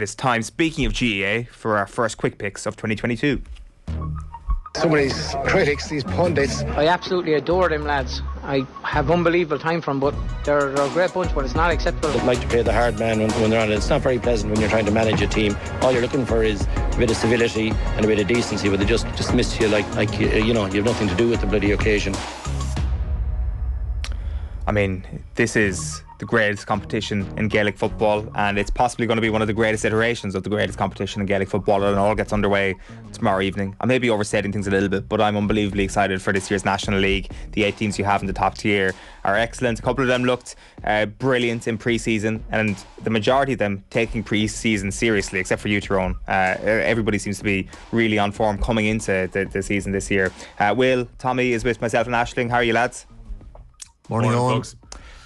It's time, speaking of GAA, for our first quick picks of 2022. Some of these critics, these pundits, I absolutely adore them lads. I have unbelievable time from them, but they're a great bunch, but it's not acceptable. They like to play the hard man when they're on it. It's not very pleasant when you're trying to manage a team. All you're looking for is a bit of civility and a bit of decency, but they just miss you like you know, you have nothing to do with the bloody occasion. I mean, this is the greatest competition in Gaelic football, and it's possibly going to be one of the greatest iterations of the greatest competition in Gaelic football, and it all gets underway tomorrow evening. I may be overstating things a little bit, but I'm unbelievably excited for this year's National League. The 8 teams you have in the top tier are excellent. A couple of them looked brilliant in pre-season, and the majority of them taking pre-season seriously, except for you, Tyrone. Everybody seems to be really on form coming into the season this year. Will, Tommy is with myself and Aisling. How are you, lads? Morning, Owen. Folks.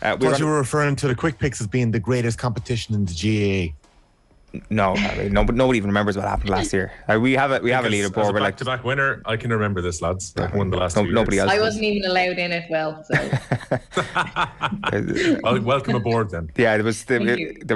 I thought you were referring to the quick picks as being the greatest competition in the GAA. No, nobody even remembers what happened last year. We have a leaderboard. As a back-to-back winner, I can remember this, lads. I won the last 2 years. Nobody else. I wasn't even allowed in it. Well, so Well, welcome aboard then. Yeah, there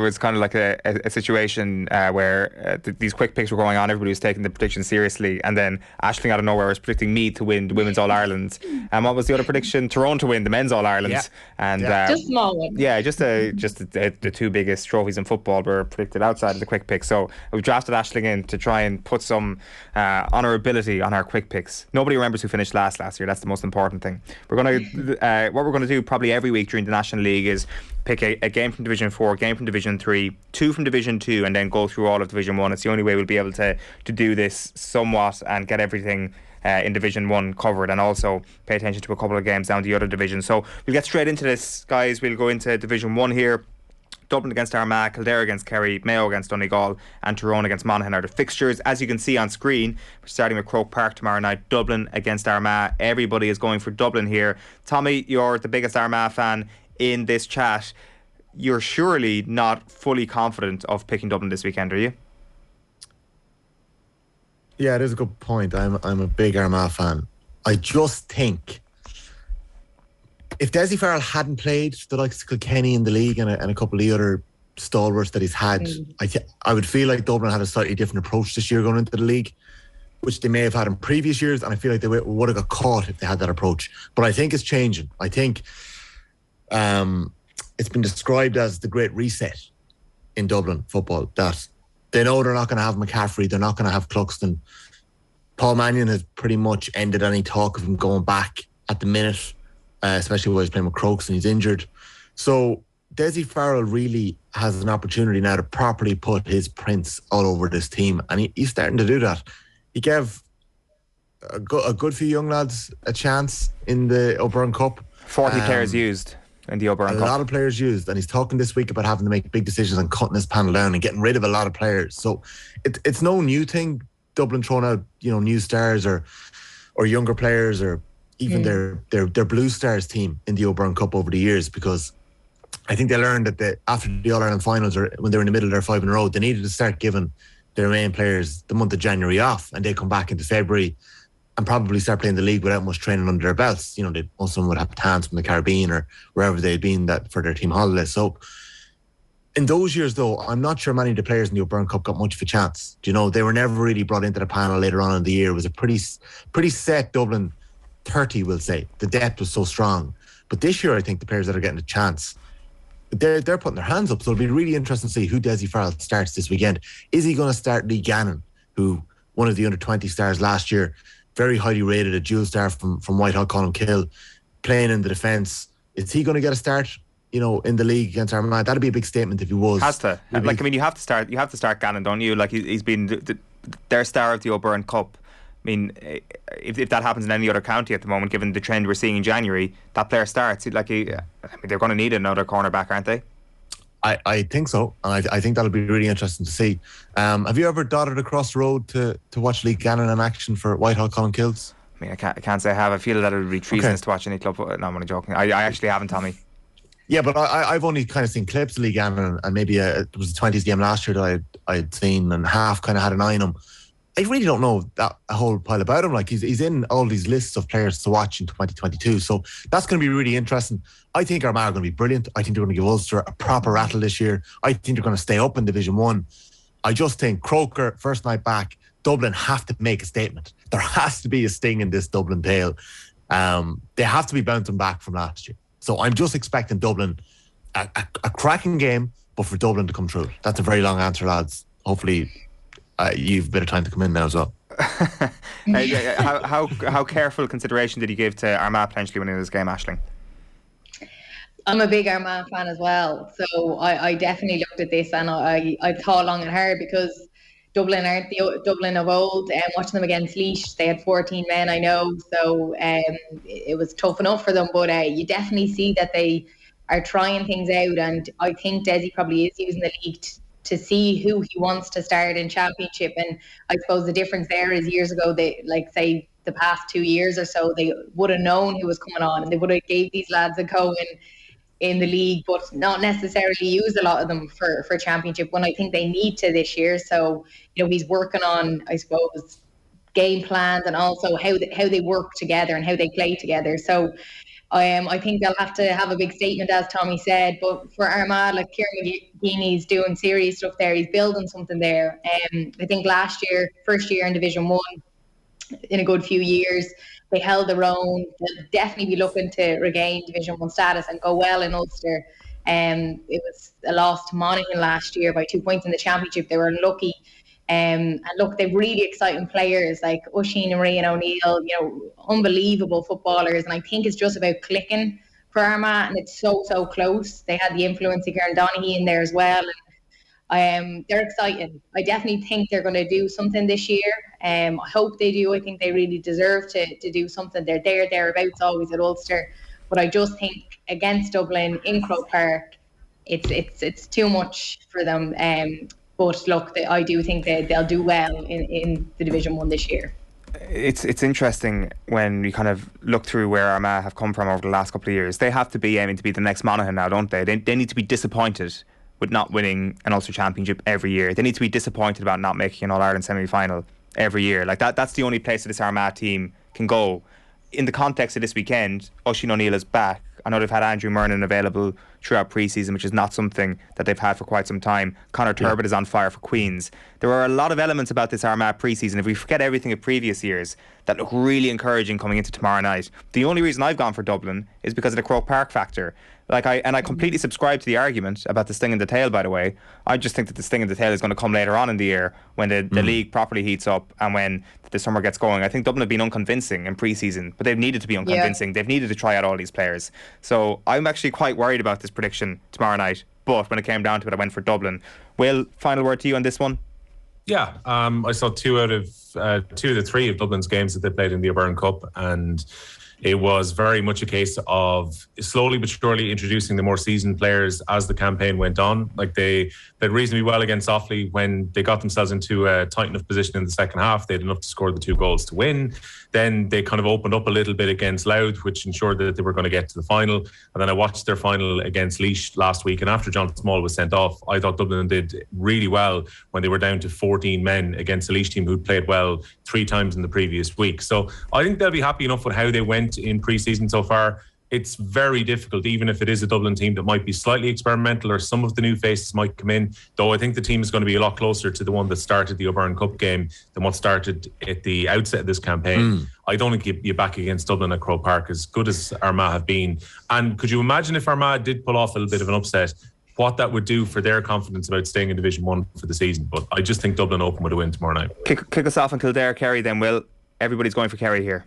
was kind of like a situation where these quick picks were going on. Everybody was taking the prediction seriously, and then Aisling out of nowhere was predicting Meath to win the Women's All Ireland. And what was the other prediction? Tyrone to win the Men's All Ireland. Yeah. And just small one. Yeah, just the two biggest trophies in football were predicted outside of the quick picks. So we've drafted Aisling in to try and put some honourability on our quick picks. Nobody remembers who finished last year. That's the most important thing. We're going to what we're going to do probably every week during the National League is pick a game from Division 4, a game from Division 3, 2 from Division 2, and then go through all of Division 1. It's the only way we'll be able to do this somewhat and get everything in Division 1 covered, and also pay attention to a couple of games down the other divisions. So we'll get straight into this, guys. We'll go into Division 1 here. Dublin against Armagh, Kildare against Kerry, Mayo against Donegal, and Tyrone against Monaghan are the fixtures. As you can see on screen, we're starting with Croke Park tomorrow night. Dublin against Armagh. Everybody is going for Dublin here. Tommy, you're the biggest Armagh fan in this chat. You're surely not fully confident of picking Dublin this weekend, are you? Yeah, it is a good point. I'm a big Armagh fan. I just think if Dessie Farrell hadn't played the likes of Kilkenny in the league and a couple of the other stalwarts that he's had, I would feel like Dublin had a slightly different approach this year going into the league, which they may have had in previous years, and I feel like they would have got caught if they had that approach. But I think it's changing. I think it's been described as the great reset in Dublin football, that they know they're not going to have McCaffrey, they're not going to have Cluxton. Paul Mannion has pretty much ended any talk of him going back at the minute, especially when he's playing with Crokes and he's injured. So Dessie Farrell really has an opportunity now to properly put his prints all over this team, and he's starting to do that. He gave a good few young lads a chance in the O'Byrne Cup. 40 players used in the O'Byrne Cup. A lot of players used, and he's talking this week about having to make big decisions and cutting his panel down and getting rid of a lot of players. So it's no new thing, Dublin throwing out, new stars or younger players, or even their Blue Stars team in the O'Byrne Cup over the years, because I think they learned that after the All-Ireland finals, or when they were in the middle of their 5 in a row, they needed to start giving their main players the month of January off, and they come back into February and probably start playing the league without much training under their belts. Most of them would have plans from the Caribbean or wherever they'd been that for their team holidays. So in those years, though, I'm not sure many of the players in the O'Byrne Cup got much of a chance. They were never really brought into the panel later on in the year. It was a pretty set Dublin 30, we'll say. The depth was so strong. But this year, I think the players that are getting a chance, they're putting their hands up. So it'll be really interesting to see who Dessie Farrell starts this weekend. Is he going to start Lee Gannon, who one of the under-20 stars last year, very highly rated, a dual star from Whitehall, Colmkill, playing in the defence? Is he going to get a start, in the league against Armagh? That'd be a big statement if he was. Has to. You have to start Gannon, don't you? Like, he's been their star of the O'Byrne Cup. I mean, if that happens in any other county at the moment, given the trend we're seeing in January, that player starts. They're going to need another cornerback, aren't they? I think so, and I think that'll be really interesting to see. Have you ever dotted across the road to watch Lee Gannon in action for Whitehall Colmkills? I mean, I can't say I have. I feel that it would be treasonous to watch any club. No, I'm only joking. I actually haven't, Tommy. Yeah, but I've only kind of seen clips of Lee Gannon, and maybe it was the 20s game last year that I'd seen, and half kind of had an eye on him. I really don't know a whole pile about him. Like, he's in all these lists of players to watch in 2022. So that's going to be really interesting. I think Armagh are going to be brilliant. I think they're going to give Ulster a proper rattle this year. I think they're going to stay up in Division 1. I just think Croker, first night back, Dublin have to make a statement. There has to be a sting in this Dublin tale. They have to be bouncing back from last year. So I'm just expecting Dublin, a cracking game, but for Dublin to come through. That's a very long answer, lads. Hopefully you've a bit of time to come in now as well. How careful consideration did you give to Armagh potentially winning this game, Aisling? I'm a big Armagh fan as well, so I definitely looked at this and I thought long and hard, because Dublin aren't the Dublin of old. Watching them against Laois, they had 14 men, I know, so it was tough enough for them, but you definitely see that they are trying things out, and I think Desi probably is using the league to see who he wants to start in Championship. And I suppose the difference there is years ago, they, like, say the past 2 years or so, they would have known who was coming on and they would have gave these lads a go in the league, but not necessarily use a lot of them for Championship, when I think they need to this year. So, you know, he's working on, I suppose, game plans and also how they work together and how they play together. So I think they'll have to have a big statement, as Tommy said. But for Armagh, like, Kieran McGeeney's doing serious stuff there. He's building something there. I think last year, first year in Division 1 in a good few years, they held their own. They'll definitely be looking to regain Division 1 status and go well in Ulster. It was a loss to Monaghan last year by 2 points in the Championship. They were unlucky. And look, they've really exciting players like Oisin and Marie and O'Neill, you know, unbelievable footballers. And I think it's just about clicking for Armagh, and it's so close. They had the influence of Kieran Donaghy in there as well. And they're exciting. I definitely think they're going to do something this year. I hope they do. I think they really deserve to do something. They're thereabouts always at Ulster. But I just think against Dublin in Croke Park, it's too much for them. But look, I do think they'll do well in the Division 1 this year. It's interesting when you kind of look through where Armagh have come from over the last couple of years. They have to be aiming to be the next Monaghan now, don't they? They need to be disappointed with not winning an Ulster Championship every year. They need to be disappointed about not making an All-Ireland semi-final every year. Like that's the only place that this Armagh team can go. In the context of this weekend, Oisin O'Neill is back. I know they've had Andrew Murnan available throughout pre-season, which is not something that they've had for quite some time. Conor Turbot is on fire for Queens. There are a lot of elements about this Armagh pre-season, if we forget everything of previous years, that look really encouraging coming into tomorrow night. The only reason I've gone for Dublin is because of the Croke Park factor. I completely subscribe to the argument about the sting in the tail, by the way. I just think that the sting in the tail is going to come later on in the year when the league properly heats up and when the summer gets going. I think Dublin have been unconvincing in pre-season, but they've needed to be unconvincing. Yeah. They've needed to try out all these players. So I'm actually quite worried about this prediction tomorrow night. But when it came down to it, I went for Dublin. Will, final word to you on this one? Yeah, I saw two out of the three of Dublin's games that they played in the O'Byrne Cup, and it was very much a case of slowly but surely introducing the more seasoned players as the campaign went on. Like they played reasonably well against Offaly when they got themselves into a tight enough position in the second half. They had enough to score the 2 goals to win. Then they kind of opened up a little bit against Louth, which ensured that they were going to get to the final. And then I watched their final against Laois last week, and after John Small was sent off, I thought Dublin did really well when they were down to 14 men against a Laois team who'd played well 3 times in the previous week. So I think they'll be happy enough with how they went in pre-season so far. It's very difficult, even if it is a Dublin team that might be slightly experimental or some of the new faces might come in, though I think the team is going to be a lot closer to the one that started the O'Byrne Cup game than what started at the outset of this campaign. I don't think you're back against Dublin at Croke Park, as good as Armagh have been. And could you imagine if Armagh did pull off a little bit of an upset, what that would do for their confidence about staying in Division 1 for the season? But I just think Dublin open with a win tomorrow night. Kick us off on Kildare, Kerry then, Will. Everybody's going for Kerry here.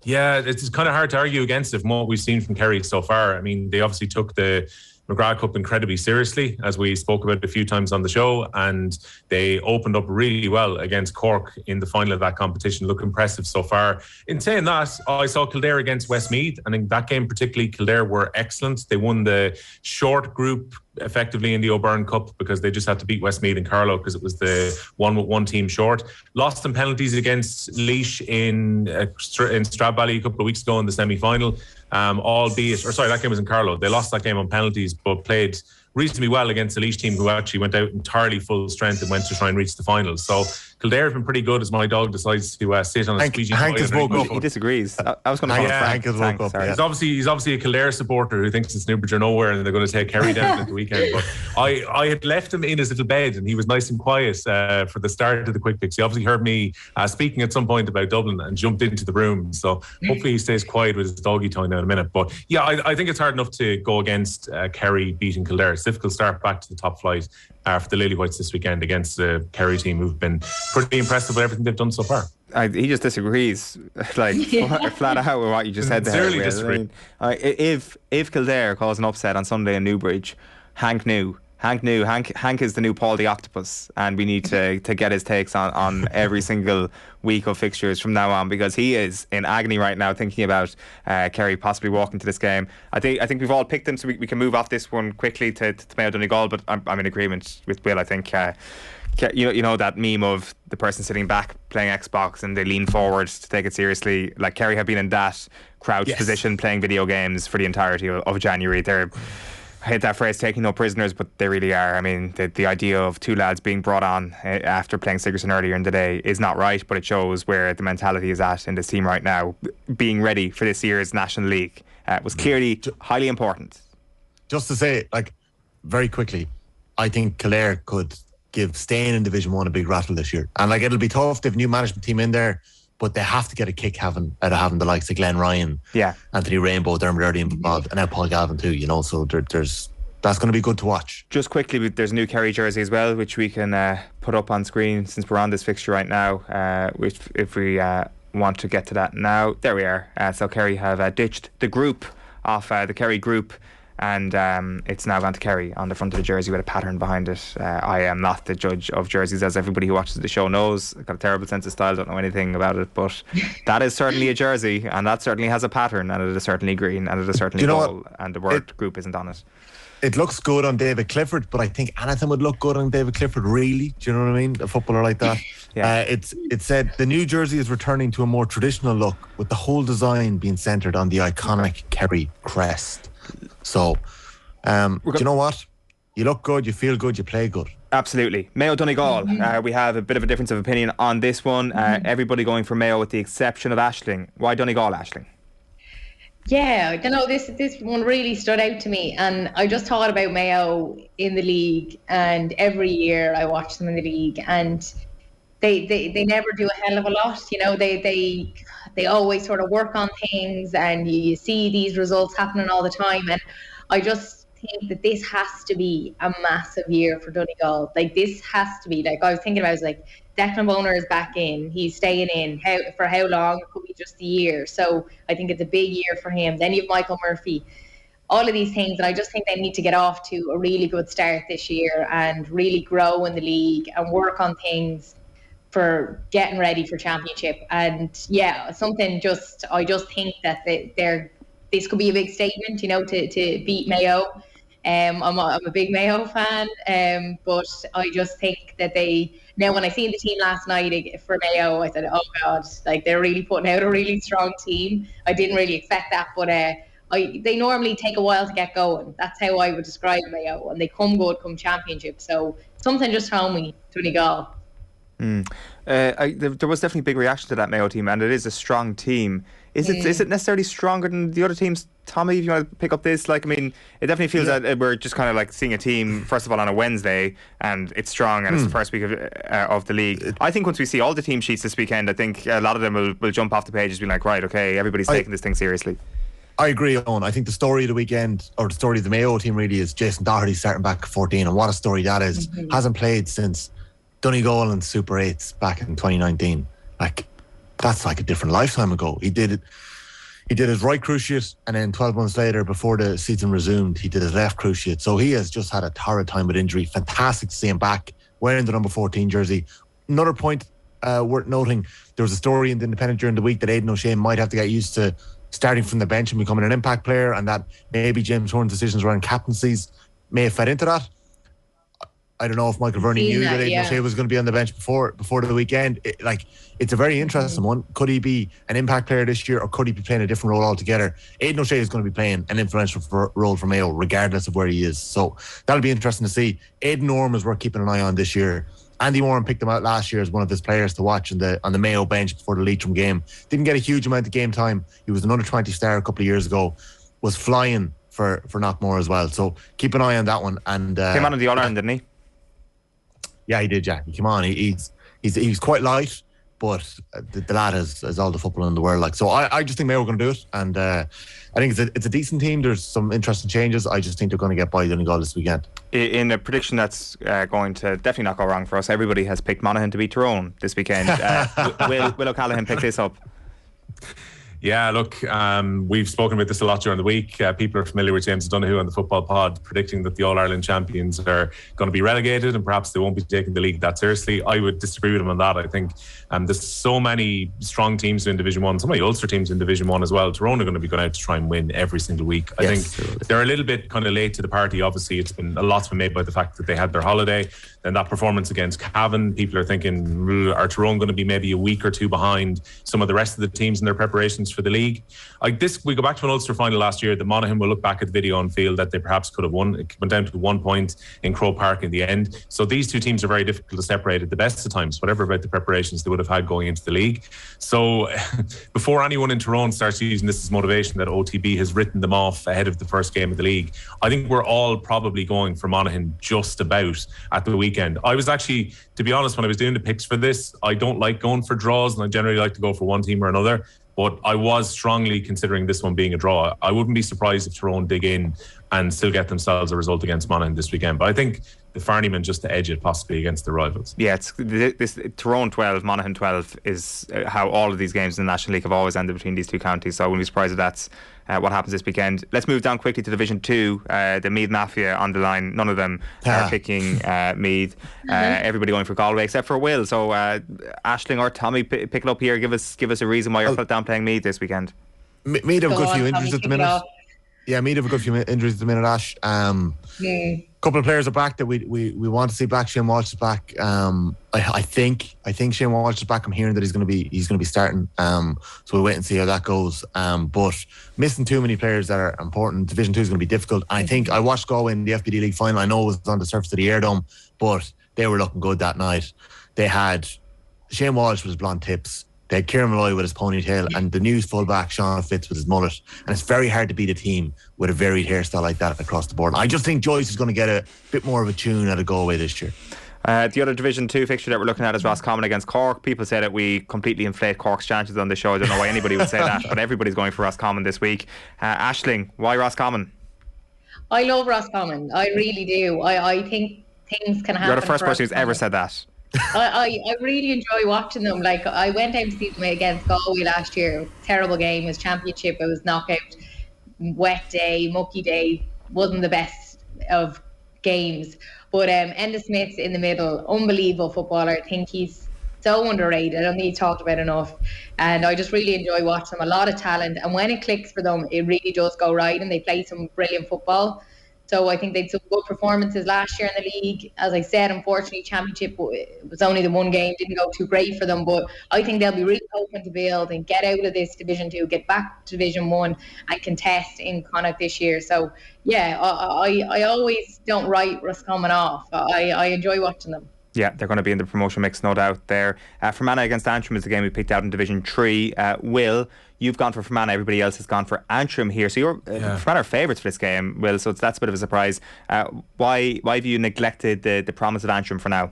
Yeah, it's kind of hard to argue against it from what we've seen from Kerry so far. I mean, they obviously took the McGrath Cup incredibly seriously, as we spoke about a few times on the show, and they opened up really well against Cork in the final of that competition. Look impressive so far. In saying that, I saw Kildare against Westmeath, and in that game particularly, Kildare were excellent. They won the short group effectively in the O'Byrne Cup because they just had to beat Westmeath and Carlow because it was the one team short. Lost in penalties against Laois in Stradbally a couple of weeks ago in the semi-final. That game was in Carlow. They lost that game on penalties, but played reasonably well against the Laois team, who actually went out entirely full strength and went to try and reach the final. So Kildare have been pretty good as my dog decides to sit on a squeegee toy. He disagrees. I was going to call Hank has woke up. He's obviously a Kildare supporter who thinks it's Newbridge or nowhere and they're going to take Kerry down at the weekend. But I had left him in his little bed and he was nice and quiet for the start of the quick picks. He obviously heard me speaking at some point about Dublin and jumped into the room. So hopefully he stays quiet with his doggy toy now in a minute. But yeah, I think it's hard enough to go against Kerry beating Kildare. It's a difficult start back to the top flight for the Lily Whites this weekend against the Kerry team, who've been pretty impressive with everything they've done so far. He just disagrees, flat out with what you just said there. Sincerely disagree. If Kildare caused an upset on Sunday in Newbridge, Hank knew. Hank is the new Paul the Octopus, and we need to get his takes on every single week of fixtures from now on, because he is in agony right now thinking about Kerry possibly walking to this game. I think we've all picked them, so we can move off this one quickly to Mayo Donegal, but I'm in agreement with Will. I think you know that meme of the person sitting back playing Xbox and they lean forward to take it seriously. Like, Kerry have been in that crouched position playing video games for the entirety of January. I hate that phrase, taking no prisoners, but they really are. I mean, the idea of two lads being brought on after playing Sigerson earlier in the day is not right, but it shows where the mentality is at in this team right now. Being ready for this year's National League was clearly highly important. Just to say, very quickly, I think Kildare could give staying in Division 1 a big rattle this year. And it'll be tough. They have a new management team in there, but they have to get a kick out of having the likes of Glenn Ryan, Anthony Rainbow, Dermot Early involved, and now Paul Galvin too, so that's going to be good to watch. Just quickly, there's a new Kerry jersey as well, which we can put up on screen since we're on this fixture right now, if we want to get to that now. There we are. So Kerry have ditched the group off the Kerry group, and it's now gone to Kerry on the front of the jersey with a pattern behind it. I am not the judge of jerseys, as everybody who watches the show knows. I've got a terrible sense of style, don't know anything about it, but that is certainly a jersey, and that certainly has a pattern, and it is certainly green, and it is certainly gold, and the word group isn't on it. It looks good on David Clifford, but I think anything would look good on David Clifford, really. Do you know what I mean? A footballer like that. It said the new jersey is returning to a more traditional look, with the whole design being centred on the iconic Kerry crest. So, do you know what? You look good, you feel good, you play good. Absolutely. Mayo Donegal, we have a bit of a difference of opinion on this one. Everybody going for Mayo with the exception of Aisling. Why Donegal, Aisling? Yeah, I don't know, this one really stood out to me, and I just thought about Mayo in the league, and every year I watch them in the league, and they never do a hell of a lot. They always sort of work on things, and you see these results happening all the time, and I just think that this has to be a massive year for Donegal. This has to be, I was thinking about, Declan Bonner is back in, he's staying in. For how long? It could be just a year. So I think it's a big year for him. Then you have Michael Murphy, all of these things, and I just think they need to get off to a really good start this year and really grow in the league and work on things for getting ready for championship. And I just think that this could be a big statement, to beat Mayo. I'm a big Mayo fan, but I just think that now when I seen the team last night for Mayo, I said, oh God, they're really putting out a really strong team. I didn't really expect that, but they normally take a while to get going. That's how I would describe Mayo, and they come good come championship. So something just told me Donegal. There was definitely a big reaction to that Mayo team, and it is a strong team. Is it necessarily stronger than the other teams? Tommy, if you want to pick up this, it definitely feels that we're just kind of seeing a team, first of all, on a Wednesday, and it's strong, and it's the first week of the league. I think once we see all the team sheets this weekend, I think a lot of them will jump off the pages, being like, right, okay, everybody's taking this thing seriously. I agree, Owen. I think the story of the weekend, or the story of the Mayo team, really is Jason Doherty starting back at 14, and what a story that is. Hasn't played since Donegal and Super 8s back in 2019. That's a different lifetime ago. He did his right cruciate, and then 12 months later, before the season resumed, he did his left cruciate. So he has just had a torrid time with injury. Fantastic to see him back wearing the number 14 jersey. Another point worth noting, there was a story in the Independent during the week that Aidan O'Shea might have to get used to starting from the bench and becoming an impact player, and that maybe James Horne's decisions around captaincies may have fed into that. I don't know if Michael Verney knew that Aidan O'Shea was going to be on the bench before the weekend. It's a very interesting one. Could he be an impact player this year, or could he be playing a different role altogether? Aidan O'Shea is going to be playing an influential role for Mayo, regardless of where he is. So that'll be interesting to see. Aidan Orme is worth keeping an eye on this year. Andy Warren picked him out last year as one of his players to watch on the Mayo bench before the Leitrim game. Didn't get a huge amount of game time. He was an under 20 star a couple of years ago. Was flying for Knockmore as well. So keep an eye on that one. And came on in the All-Ireland, didn't he? Yeah, he did. Yeah, he came on. He's quite light, but the lad has all the football in the world. Like, so I just think Mayo are going to do it, and I think it's a decent team. There's some interesting changes. I just think they're going to get by Donegal this weekend. In a prediction that's going to definitely not go wrong for us, everybody has picked Monaghan to beat Tyrone this weekend. Will O'Callaghan pick this up? Yeah, look, we've spoken about this a lot during the week. People are familiar with James Donoghue on the Football Pod predicting that the All-Ireland champions are going to be relegated and perhaps they won't be taking the league that seriously. I would disagree with him on that. I think there's so many strong teams in Division 1, so many Ulster teams in Division 1 as well. Tyrone are going to be going out to try and win every single week. I think they're a little bit kind of late to the party. Obviously, a lot's been made by the fact that they had their holiday. Then that performance against Cavan, people are thinking, are Tyrone going to be maybe a week or two behind some of the rest of the teams in their preparations for the league? We go back to an Ulster final last year that Monaghan will look back at the video and feel that they perhaps could have won. It went down to 1 point in Croke Park in the end. So these two teams are very difficult to separate at the best of times, whatever about the preparations they would have had going into the league. So before anyone in Tyrone starts using this as motivation that OTB has written them off ahead of the first game of the league, I think we're all probably going for Monaghan just about at the weekend. I was actually, to be honest, when I was doing the picks for this, I don't like going for draws and I generally like to go for one team or another. But I was strongly considering this one being a draw. I wouldn't be surprised if Tyrone dig in and still get themselves a result against Monaghan this weekend. But I think the Farneymen just to edge it possibly against the rivals. Yeah, this Tyrone 12, Monaghan 12 is how all of these games in the National League have always ended between these two counties. So I wouldn't be surprised if that's what happens this weekend. Let's move down quickly to Division 2. The Meath Mafia on the line. None of them are picking Meath. Everybody going for Galway except for Will. So Aisling or Tommy, pick it up here. Give us a reason why you're down playing Meath this weekend. Meath have a good few injuries at the minute. Yeah, Meath have a good few injuries at the minute, Ash. Couple of players are back that we want to see back. Shane Walsh is back. I think Shane Walsh is back. I'm hearing that he's going to be starting. So we'll wait and see how that goes. But missing too many players that are important. Division 2 is going to be difficult. I think I watched Galway in the FBD League final. I know it was on the surface of the Airdome, but they were looking good that night. They had Shane Walsh with his blonde tips. They had Kieran Malloy with his ponytail and the news fullback Sean Fitz with his mullet. And it's very hard to beat a team with a varied hairstyle like that across the board. I just think Joyce is going to get a bit more of a tune out of Galway this year. The other Division 2 fixture that we're looking at is Roscommon against Cork. People say that we completely inflate Cork's chances on the show. I don't know why anybody would say that, but everybody's going for Roscommon this week. Aisling, why Roscommon? I love Roscommon. I really do. I think things can happen. You're the first person who's ever said that. I really enjoy watching them. Like, I went out to see them against Galway last year. Terrible game. It was championship. It was knockout. Wet day, mucky day. Wasn't the best of games. But Enda Smith's in the middle. Unbelievable footballer. I think he's so underrated. I don't think he's talked about enough. And I just really enjoy watching them. A lot of talent. And when it clicks for them, it really does go right. And they play some brilliant football. So I think they had some good performances last year in the league. As I said, unfortunately, championship was only the one game, didn't go too great for them. But I think they'll be really hoping to build and get out of this Division 2, get back to Division 1 and contest in Connacht this year. So, yeah, I always don't write Roscommon off. I enjoy watching them. Yeah, they're going to be in the promotion mix, no doubt there. Fermanagh against Antrim is the game we picked out in Division 3. Will, you've gone for Fermanagh, everybody else has gone for Antrim here. So you're Fermanagh are favourites for this game, Will, so that's a bit of a surprise. Why have you neglected the promise of Antrim for now?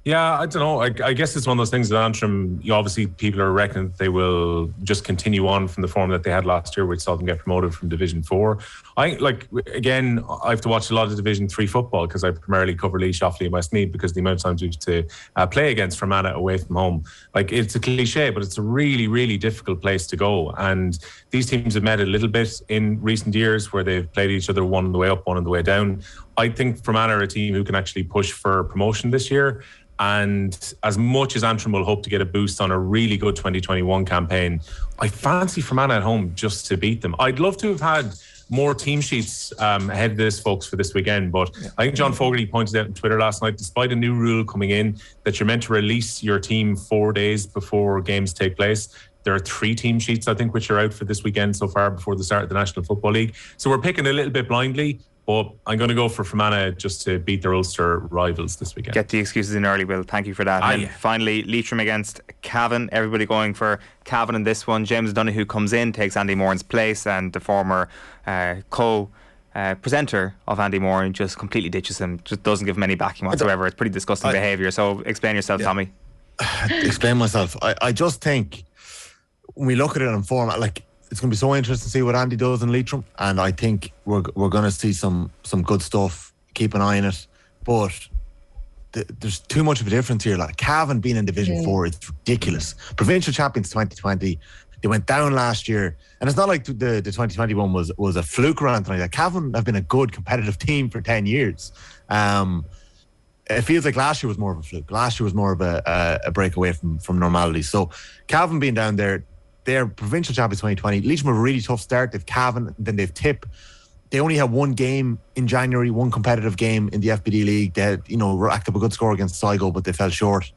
Yeah, I don't know. I guess it's one of those things that Antrim, obviously people are reckoning that they will just continue on from the form that they had last year, which saw them get promoted from Division 4. I have to watch a lot of Division 3 football because I primarily cover Laois, Offaly and Westmeath because the amount of times we used to play against Fermanagh away from home. Like, it's a cliche, but it's a really, really difficult place to go. And these teams have met a little bit in recent years where they've played each other, one on the way up, one on the way down. I think Fermanagh are a team who can actually push for promotion this year. And as much as Antrim will hope to get a boost on a really good 2021 campaign, I fancy Fermanagh at home just to beat them. I'd love to have had more team sheets ahead of this, folks, for this weekend. But I think John Fogarty pointed out on Twitter last night, despite a new rule coming in that you're meant to release your team 4 days before games take place, there are 3 team sheets, I think, which are out for this weekend so far before the start of the National Football League. So we're picking a little bit blindly. But I'm going to go for Fermanagh just to beat their Ulster rivals this weekend. Get the excuses in early, Will. Thank you for that. And finally, Leitrim against Cavan. Everybody going for Cavan in this one. James Donoghue comes in, takes Andy Moran's place, and the former presenter of Andy Moran just completely ditches him, just doesn't give him any backing whatsoever. It's pretty disgusting behaviour. So explain yourself, Tommy. Explain myself. I just think when we look at it in format, like, it's going to be so interesting to see what Andy does in Leitrim, and I think we're going to see some good stuff. Keep an eye on it, but there's too much of a difference here. Like, Cavan being in Division 4, it's ridiculous. Provincial champions 2020, they went down last year, and it's not like the 2021 was a fluke or anything like that. Cavan have been a good competitive team for 10 years. It feels like last year was more of a fluke. Last year was more of a breakaway from normality. So Cavan being down there, they're provincial champions 2020. Leitrim have a really tough start. They've Cavan, then they've Tip. They only had one game in January, one competitive game in the FBD League. They had, racked up a good score against Sligo, but they fell short.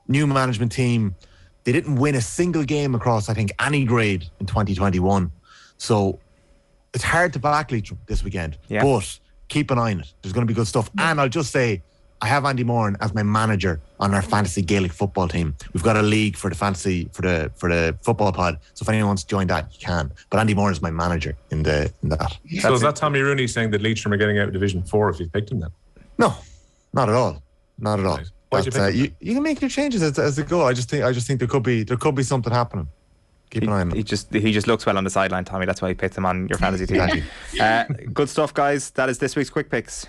New management team. They didn't win a single game across, I think, any grade in 2021. So it's hard to back Leitrim this weekend. Yeah. But keep an eye on it. There's going to be good stuff. And I'll just say, I have Andy Moran as my manager on our fantasy Gaelic football team. We've got a league for the fantasy for the football pod. So if anyone wants to join that, you can. But Andy Moran is my manager in that. So is that Tommy Rooney saying that Leitrim are getting out of Division 4 if you've picked him then? No, not at all. Not at all. Right. Why'd you pick him? You can make your changes as they go. I just think there could be something happening. Keep an eye on him. He just looks well on the sideline, Tommy. That's why you picked him on your fantasy team. Good stuff, guys. That is this week's Quick Picks.